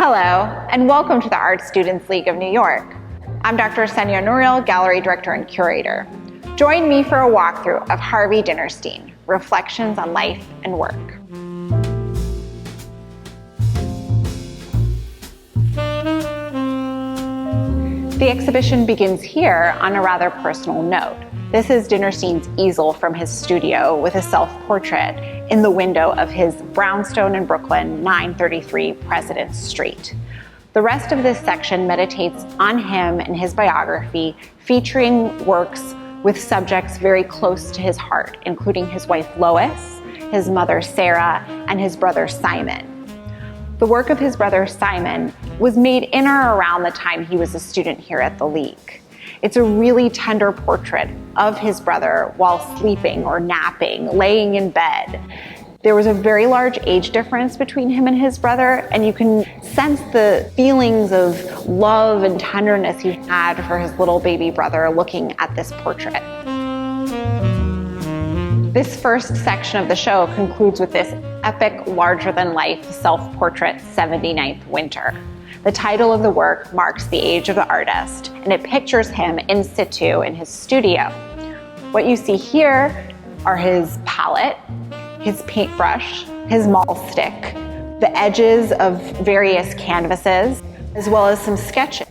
Hello, and welcome to the Art Students League of New York. I'm Dr. Ksenia Nouril, Gallery Director and Curator. Join me for a walkthrough of Harvey Dinnerstein, Reflections on Life and Work. The exhibition begins here on a rather personal note. This is Dinnerstein's easel from his studio with a self-portrait in the window of his brownstone in Brooklyn, 933 President Street. The rest of this section meditates on him and his biography, featuring works with subjects very close to his heart, including his wife Lois, his mother Sarah, and his brother Simon. The work of his brother Simon was made in or around the time he was a student here at the League. It's a really tender portrait of his brother while sleeping or napping, laying in bed. There was a very large age difference between him and his brother, and you can sense the feelings of love and tenderness he had for his little baby brother looking at this portrait. This first section of the show concludes with this epic, larger-than-life self-portrait, 79th Winter. The title of the work marks the age of the artist, and it pictures him in situ in his studio. What you see here are his palette, his paintbrush, his maul stick, the edges of various canvases, as well as some sketches.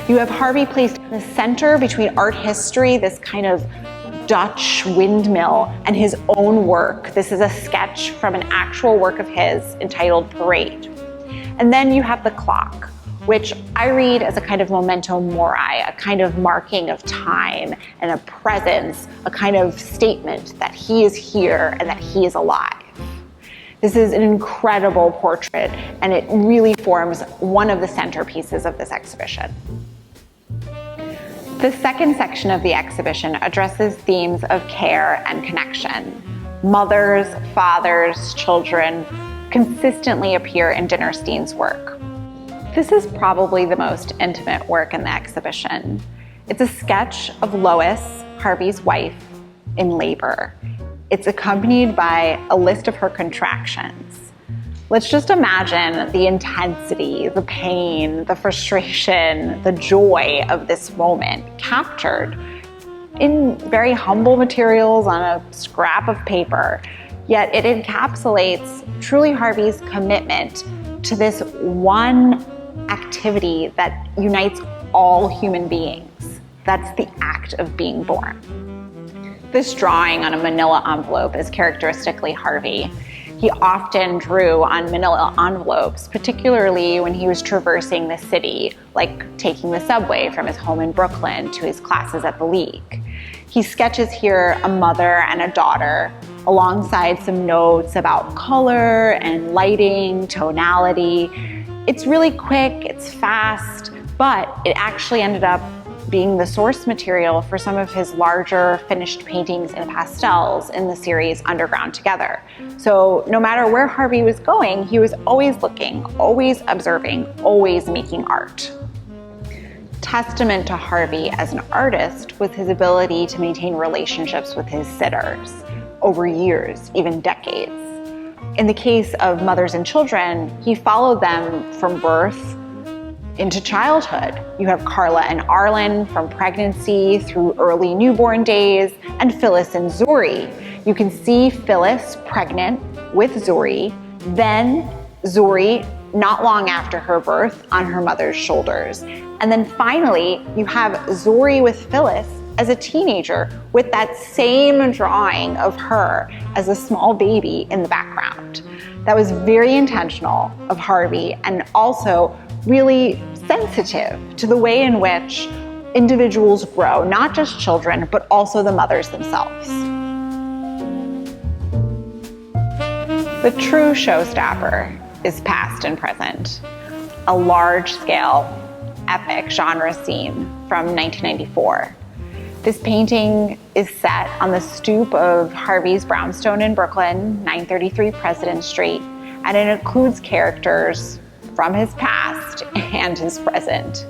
You have Harvey placed in the center between art history, this kind of Dutch windmill, and his own work. This is a sketch from an actual work of his entitled Parade. And then you have the clock, which I read as a kind of memento mori, a kind of marking of time and a presence, a kind of statement that he is here and that he is alive. This is an incredible portrait, and it really forms one of the centerpieces of this exhibition. The second section of the exhibition addresses themes of care and connection. Mothers, fathers, children consistently appear in Dinnerstein's work. This is probably the most intimate work in the exhibition. It's a sketch of Lois, Harvey's wife, in labor. It's accompanied by a list of her contractions. Let's just imagine the intensity, the pain, the frustration, the joy of this moment captured in very humble materials on a scrap of paper, yet it encapsulates truly Harvey's commitment to this one activity that unites all human beings. That's the act of being born. This drawing on a manila envelope is characteristically Harvey. He often drew on manila envelopes, particularly when he was traversing the city, like taking the subway from his home in Brooklyn to his classes at the League. He sketches here a mother and a daughter, alongside some notes about color and lighting, tonality. It's really quick, it's fast, but it actually ended up being the source material for some of his larger finished paintings in pastels in the series Underground Together. So no matter where Harvey was going, he was always looking, always observing, always making art. Testament to Harvey as an artist was his ability to maintain relationships with his sitters over years, even decades. In the case of mothers and children, he followed them from birth into childhood. You have Carla and Arlen from pregnancy through early newborn days, and Phyllis and Zuri. You can see Phyllis pregnant with Zuri, then Zuri not long after her birth on her mother's shoulders. And then finally, you have Zuri with Phyllis as a teenager with that same drawing of her as a small baby in the background. That was very intentional of Harvey and also really sensitive to the way in which individuals grow, not just children, but also the mothers themselves. The true showstopper is past and present, a large-scale, epic genre scene from 1994. This painting is set on the stoop of Harvey's brownstone in Brooklyn, 933 President Street, and it includes characters from his past and his present.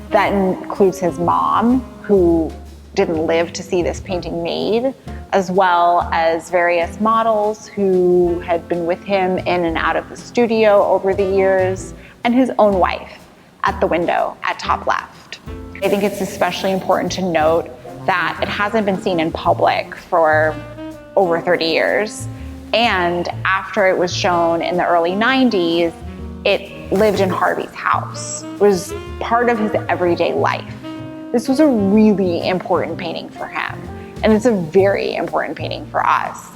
That includes his mom, who didn't live to see this painting made, as well as various models who had been with him in and out of the studio over the years, and his own wife at the window at top left. I think it's especially important to note that it hasn't been seen in public for over 30 years. And after it was shown in the early 90s, it lived in Harvey's house. It was part of his everyday life. This was a really important painting for him, and it's a very important painting for us.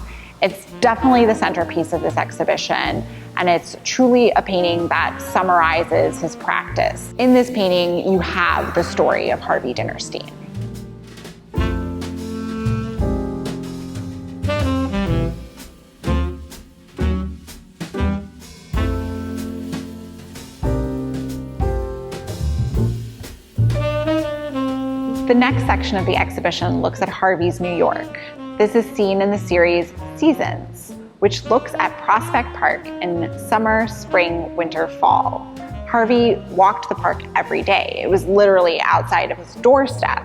It's definitely the centerpiece of this exhibition, and it's truly a painting that summarizes his practice. In this painting, you have the story of Harvey Dinnerstein. The next section of the exhibition looks at Harvey's New York. This is seen in the series Seasons, which looks at Prospect Park in summer, spring, winter, fall. Harvey walked the park every day. It was literally outside of his doorstep.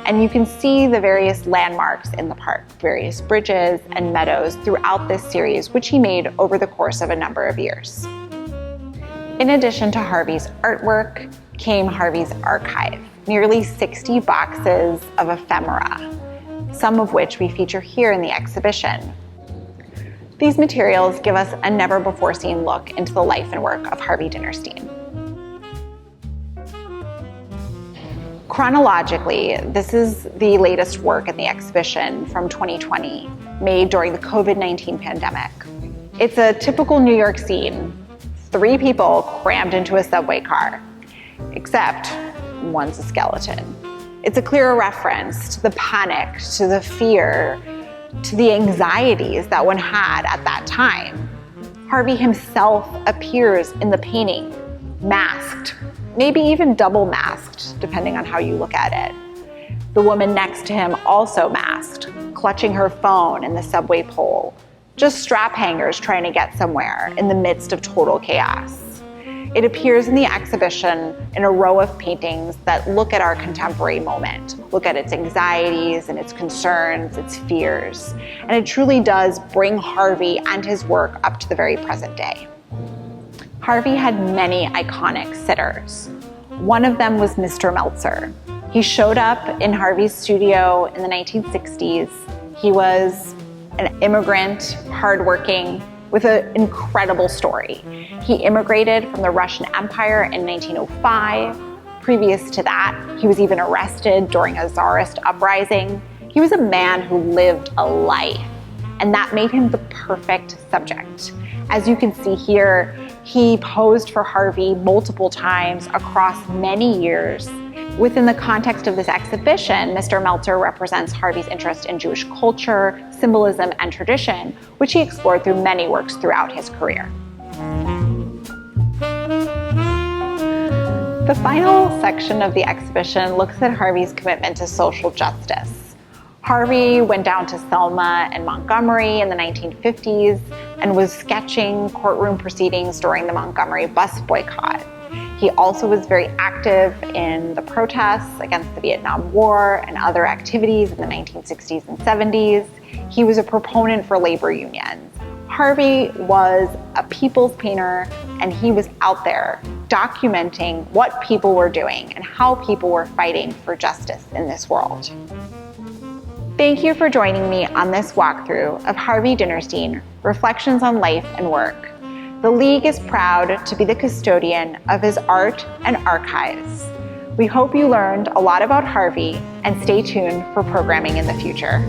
And you can see the various landmarks in the park, various bridges and meadows throughout this series, which he made over the course of a number of years. In addition to Harvey's artwork came Harvey's archive, nearly 60 boxes of ephemera, some of which we feature here in the exhibition. These materials give us a never-before-seen look into the life and work of Harvey Dinnerstein. Chronologically, this is the latest work in the exhibition from 2020, made during the COVID-19 pandemic. It's a typical New York scene, 3 people crammed into a subway car, except one's a skeleton. It's a clear reference to the panic, to the fear, to the anxieties that one had at that time. Harvey himself appears in the painting, masked, maybe even double masked, depending on how you look at it. The woman next to him also masked, clutching her phone in the subway pole, just strap hangers trying to get somewhere in the midst of total chaos. It appears in the exhibition in a row of paintings that look at our contemporary moment, look at its anxieties and its concerns, its fears. And it truly does bring Harvey and his work up to the very present day. Harvey had many iconic sitters. One of them was Mr. Meltzer. He showed up in Harvey's studio in the 1960s. He was an immigrant, hardworking, with an incredible story. He immigrated from the Russian Empire in 1905. Previous to that, he was even arrested during a Tsarist uprising. He was a man who lived a life, and that made him the perfect subject. As you can see here, he posed for Harvey multiple times across many years. Within the context of this exhibition, Mr. Meltzer represents Harvey's interest in Jewish culture, symbolism, and tradition, which he explored through many works throughout his career. The final section of the exhibition looks at Harvey's commitment to social justice. Harvey went down to Selma and Montgomery in the 1950s and was sketching courtroom proceedings during the Montgomery bus boycott. He also was very active in the protests against the Vietnam War and other activities in the 1960s and 70s. He was a proponent for labor unions. Harvey was a people's painter, and he was out there documenting what people were doing and how people were fighting for justice in this world. Thank you for joining me on this walkthrough of Harvey Dinnerstein, Reflections on Life and Work. The League is proud to be the custodian of his art and archives. We hope you learned a lot about Harvey, and stay tuned for programming in the future.